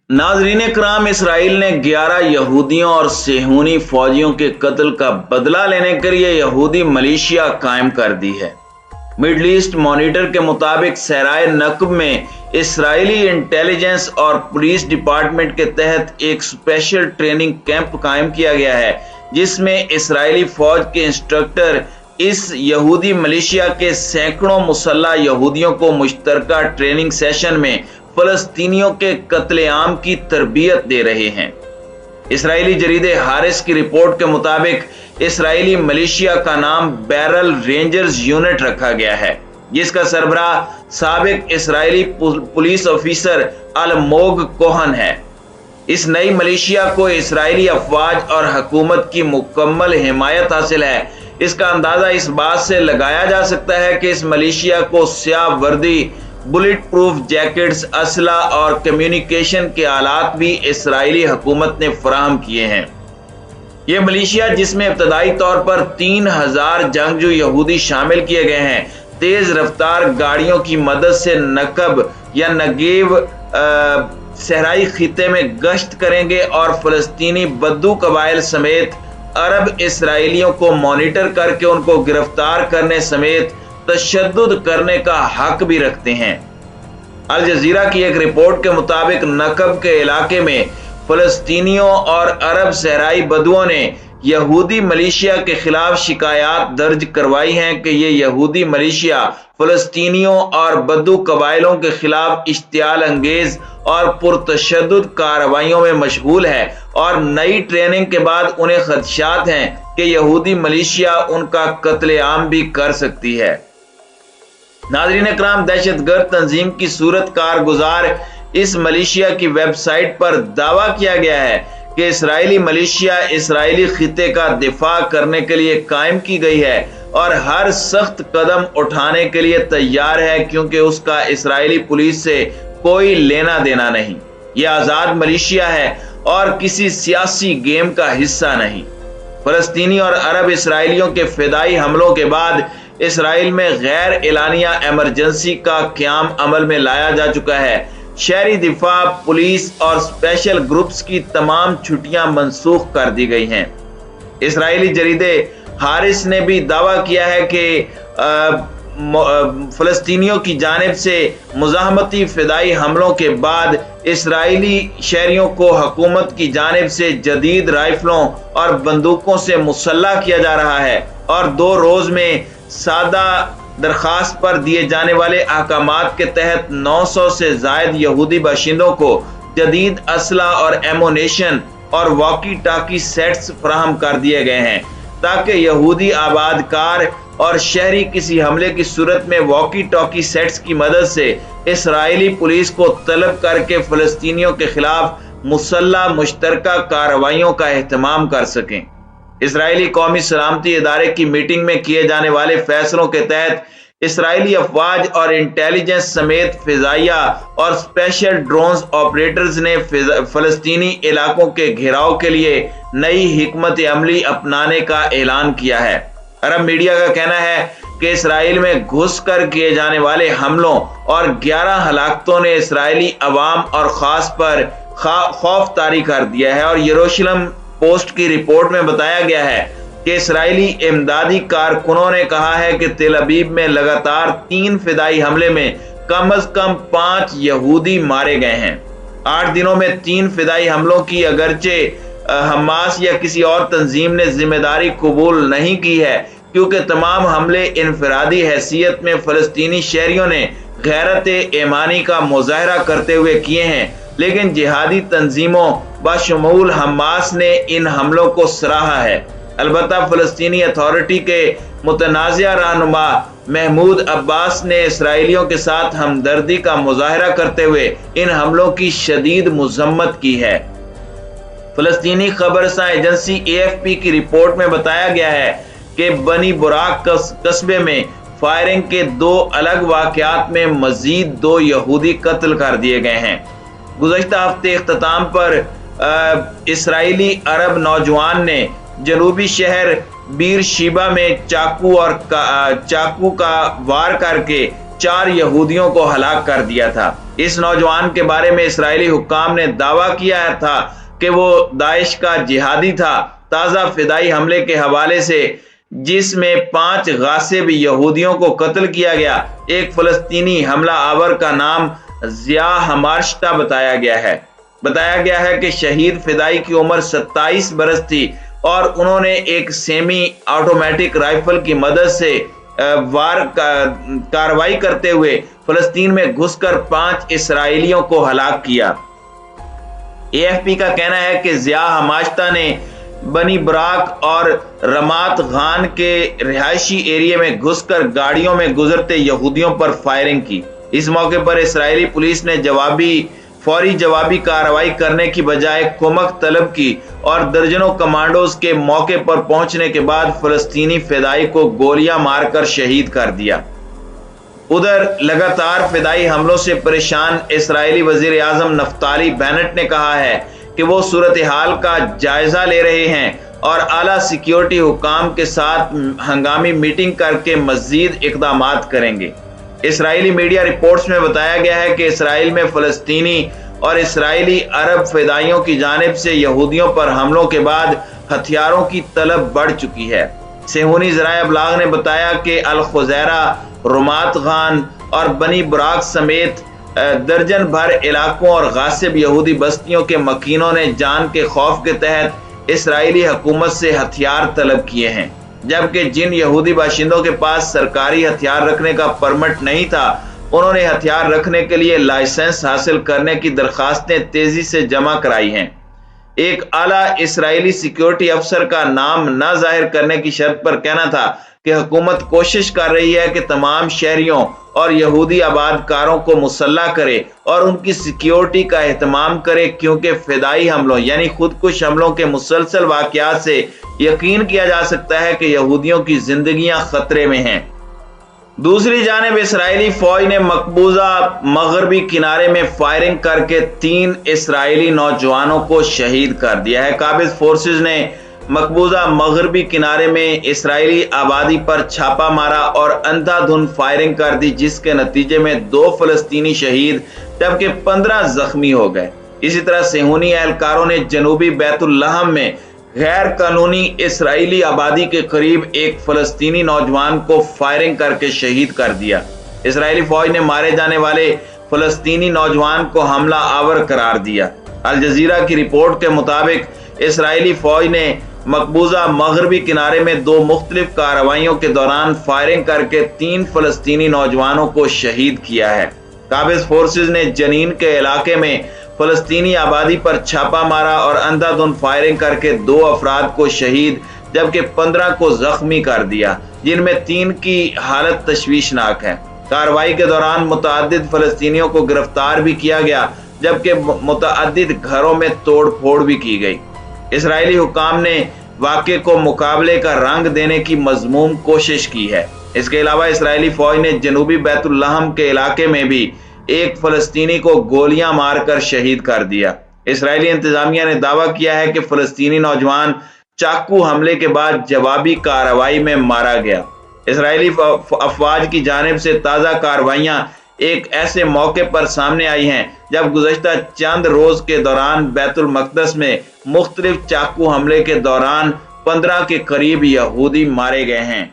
नाजरीन कराम, इसराइल ने 11 यहूदियों और सेहूनी फौजियों के कत्ल का बदला लेने के लिए यहूदी मलेशिया कायम कर दी है। मिडल ईस्ट मॉनिटर के मुताबिक सहराए नकब में इसराइली इंटेलिजेंस और पुलिस डिपार्टमेंट के तहत एक स्पेशल ट्रेनिंग कैंप कायम किया गया है, जिसमें इसराइली फौज के इंस्ट्रक्टर इस यहूदी मलेशिया के सैकड़ों मुसल्लह यहूदियों को मुश्तरका ट्रेनिंग सेशन में फलस्तीनियों के कत्लेआम की तरबियत दे रहे हैं। इसराइली जरीदे हारिस की रिपोर्ट के मुताबिक इसराइली मलेशिया का नाम बैरल रेंजर्स यूनिट रखा गया है, जिसका सरबराह साबिक इसराइली पुलिस ऑफिसर अलमोग कोहन है। इस नई मलेशिया को इसराइली अफवाज और हुकूमत की मुकम्मल हिमायत हासिल है। इसका अंदाजा इस बात से लगाया जा सकता है कि इस मलेशिया को स्याह वर्दी, बुलेट प्रूफ जैकेट्स, असला और कम्युनिकेशन के आलात भी इसराइली हुकूमत ने फराहम किए हैं। यह मलेशिया, जिसमें इब्तदाई तौर पर 3000 जंगजू यहूदी शामिल किए गए हैं, तेज रफ्तार गाड़ियों की मदद से नकब या नगेव सहराई खिते में गश्त करेंगे और फलस्तीनी बद्दू कबाइल समेत अरब इसराइलियों को मॉनिटर करके उनको गिरफ्तार करने समेत तशद्दुद करने का हक भी रखते हैं। अल जजीरा की एक रिपोर्ट के मुताबिक नकब के इलाके में फलस्तीनियों और अरब सहराई बदुओं ने यहूदी मलेशिया के खिलाफ शिकायत दर्ज करवाई हैं कि ये यहूदी मलेशिया फलस्तीनियों और बद्दू कबाइलों के खिलाफ इश्तियाल अंगेज और पुरतशद्दुद कार्रवाइयों में मशगूल है और नई ट्रेनिंग के बाद उन्हें खदशात हैं कि यहूदी मलेशिया उनका कत्लेआम भी कर सकती है। नाज़रीन इकराम, दहशतगर्द तंजीम की सूरत कारगुजार इस मलेशिया की वेबसाइट पर दावा किया गया है कि इसराइली मलेशिया इसराइली खिते का दिफा करने के लिए कायम की गई है और हर सख्त कदम उठाने के लिए तैयार है, क्योंकि उसका इसराइली पुलिस से कोई लेना देना नहीं। यह आज़ाद मलेशिया है और किसी सियासी गेम का हिस्सा नहीं। फलस्तीनी और अरब इसराइलियों के फिदाई हमलों के बाद इसराइल में गैर एलानिया एमरजेंसी का क़याम अमल में लाया जा चुका है। शहरी दिफा, पुलिस और स्पेशल ग्रुप्स की तमाम छुट्टियां मनसूख कर दी गई हैं। इसराइली जरीदे हारिस ने भी दावा किया है कि फलस्तीनियों की जानिब से मुज़ाहमती फिदाई हमलों के बाद इसराइली शहरियों को हुकूमत की जानिब से जदीद राइफलों और बंदूकों से मुसल्लह किया जा रहा है और 2 रोज में सादा दरखास्त पर दिए जाने वाले अहकामात के तहत 900 से जायद यहूदी बाशिंदों को जदीद असला और एमोनेशन और वॉकी टाकी सेट्स फराहम कर दिए गए हैं, ताकि यहूदी आबादकार और शहरी किसी हमले की सूरत में वॉकी टॉकी सेट्स की मदद से इसराइली पुलिस को तलब करके फलस्तीनियों के खिलाफ मुसल्लह मुश्तरका कार्रवाइयों का एहतमाम कर सकें। इसराइली कौमी सलामती इदारे की मीटिंग में किए जाने वाले फैसलों के तहत इसराइली अफवाज और इंटेलिजेंस समेत फिजाइया और स्पेशल ड्रोन्स ऑपरेटर्स ने फलस्तीनी इलाकों के घेराव के लिए नई हिकमत अमली अपनाने का ऐलान किया है। अरब मीडिया का कहना है कि इसराइल में घुस कर किए जाने वाले हमलों और 11 हलाकतों ने इसराइली अवाम और खास पर खौफ तारी कर दिया है और यरूशलेम पोस्ट की रिपोर्ट में बताया गया है कि इसराइली इमदादी कारकुनों ने कहा है कि तेल अवीव में लगातार 3 फिदाई हमले में कम से कम 5 यहूदी मारे गए हैं। 8 दिनों में 3 फिदाई हमलों की अगरचे हमास या किसी और तंजीम ने जिम्मेदारी कबूल नहीं की है, क्योंकि तमाम हमले इनफरादी हैसियत में फलस्तीनी शहरियों ने गैरत ईमानी का मुजाहरा करते हुए किए हैं, लेकिन जिहादी तंजीमों बशमूल हमास ने इन हमलों को सराहा है। अलबत्ता फलस्तीनी अथॉरिटी के मुतनाज़िया रहनुमा महमूद अब्बास ने इसराइलियों के साथ हमदर्दी का मुजाहरा करते हुए इन हमलों की शदीद मुज़म्मत की है। फलस्तीनी खबरसां एजेंसी AFP की रिपोर्ट में बताया गया है कि बनी बुराक कस्बे में फायरिंग के 2 अलग वाक़यात में मजीद 2 यहूदी कत्ल कर दिए गए हैं। गुज़श्ता हफ्ते इख्तिताम पर इसराइली अरब नौजवान ने जनूबी शहर बीर शीबा में चाकू का वार करके 4 यहूदियों को हलाक कर दिया था। اس نوجوان کے بارے میں اسرائیلی حکام نے دعویٰ کیا تھا کہ وہ داعش کا جہادی تھا۔ تازہ فدائی حملے کے حوالے سے، جس میں 5 غاصب یہودیوں کو قتل کیا گیا، ایک فلسطینی حملہ آور کا نام ضیاء ہماشتہ بتایا گیا ہے کہ شہید فدائی کی عمر 27 برس تھی اور انہوں نے ایک سیمی آٹومیٹک رائفل کی مدد سے کارروائی کرتے ہوئے فلسطین میں گھس کر 5 اسرائیلیوں کو ہلاک کیا۔ AFP کا کہنا ہے کہ ضیاء ہماشتہ نے بنی براق اور رمات غان کے رہائشی ایریے میں گھس کر گاڑیوں میں گزرتے یہودیوں پر فائرنگ کی۔ اس موقع پر اسرائیلی پولیس نے فوری جوابی کارروائی کرنے کی بجائے کمک طلب کی اور درجنوں کمانڈوز کے موقع پر پہنچنے کے بعد فلسطینی فدائی کو گولیاں مار کر شہید کر دیا۔ ادھر لگاتار فدائی حملوں سے پریشان اسرائیلی وزیر اعظم نفتالی بینٹ نے کہا ہے کہ وہ صورتحال کا جائزہ لے رہے ہیں اور اعلیٰ سیکیورٹی حکام کے ساتھ ہنگامی میٹنگ کر کے مزید اقدامات کریں گے۔ اسرائیلی میڈیا رپورٹس میں بتایا گیا ہے کہ اسرائیل میں فلسطینی اور اسرائیلی عرب فدائیوں کی جانب سے یہودیوں پر حملوں کے بعد ہتھیاروں کی طلب بڑھ چکی ہے۔ صہیونی ذرائع ابلاغ نے بتایا کہ الخزیرہ، رمات غان اور بنی براق سمیت درجن بھر علاقوں اور غاصب یہودی بستیوں کے مکینوں نے جان کے خوف کے تحت اسرائیلی حکومت سے ہتھیار طلب کیے ہیں، جبکہ جن یہودی باشندوں کے پاس سرکاری ہتھیار رکھنے کا پرمٹ نہیں تھا، انہوں نے ہتھیار رکھنے کے لیے لائسنس حاصل کرنے کی درخواستیں تیزی سے جمع کرائی ہیں۔ ایک اعلیٰ اسرائیلی سیکیورٹی افسر کا نام نہ ظاہر کرنے کی شرط پر کہنا تھا کہ حکومت کوشش کر رہی ہے کہ تمام شہریوں اور یہودی آباد کاروں کو مسلح کرے اور ان کی سیکیورٹی کا اہتمام کرے، کیونکہ فدائی حملوں یعنی خودکش حملوں کے مسلسل واقعات سے یقین کیا جا سکتا ہے کہ یہودیوں کی زندگیاں خطرے میں ہیں۔ دوسری جانب اسرائیلی فوج نے مقبوضہ مغربی کنارے میں فائرنگ کر کے 3 اسرائیلی نوجوانوں کو شہید کر دیا ہے۔ قابض فورسز نے مقبوضہ مغربی کنارے میں اسرائیلی آبادی پر چھاپا مارا اور اندھا دھند فائرنگ کر دی، جس کے نتیجے میں 2 فلسطینی شہید جبکہ 15 زخمی ہو گئے۔ اسی طرح صہیونی اہلکاروں نے جنوبی بیت اللحم میں غیر قانونی اسرائیلی آبادی کے قریب ایک فلسطینی نوجوان کو فائرنگ کر کے شہید کر دیا۔ اسرائیلی فوج نے مارے جانے والے فلسطینی نوجوان کو حملہ آور قرار دیا۔ الجزیرہ کی رپورٹ کے مطابق اسرائیلی فوج نے مقبوضہ مغربی کنارے میں 2 مختلف کارروائیوں کے دوران فائرنگ کر کے 3 فلسطینی نوجوانوں کو شہید کیا ہے۔ قابض فورسز نے جنین کے علاقے میں فلسطینی آبادی پر چھاپا مارا اور اندھا دھند فائرنگ کر کے 2 افراد کو شہید جبکہ 15 کو زخمی کر دیا، جن میں 3 کی حالت تشویشناک ہے۔ کارروائی کے دوران متعدد فلسطینیوں کو گرفتار بھی کیا گیا، جبکہ متعدد گھروں میں توڑ پھوڑ بھی کی گئی۔ اسرائیلی حکام نے واقعے کو مقابلے کا رنگ دینے کی مذموم کوشش کی ہے۔ اس کے علاوہ اسرائیلی فوج نے جنوبی بیت اللحم کے علاقے میں بھی ایک فلسطینی کو گولیاں مار کر شہید کر دیا۔ اسرائیلی انتظامیہ نے دعویٰ کیا ہے کہ فلسطینی نوجوان چاقو حملے کے بعد جوابی کارروائی میں مارا گیا۔ اسرائیلی افواج کی جانب سے تازہ کارروائیاں ایک ایسے موقع پر سامنے آئی ہیں جب گزشتہ چند روز کے دوران بیت المقدس میں مختلف چاقو حملے کے دوران 15 کے قریب یہودی مارے گئے ہیں۔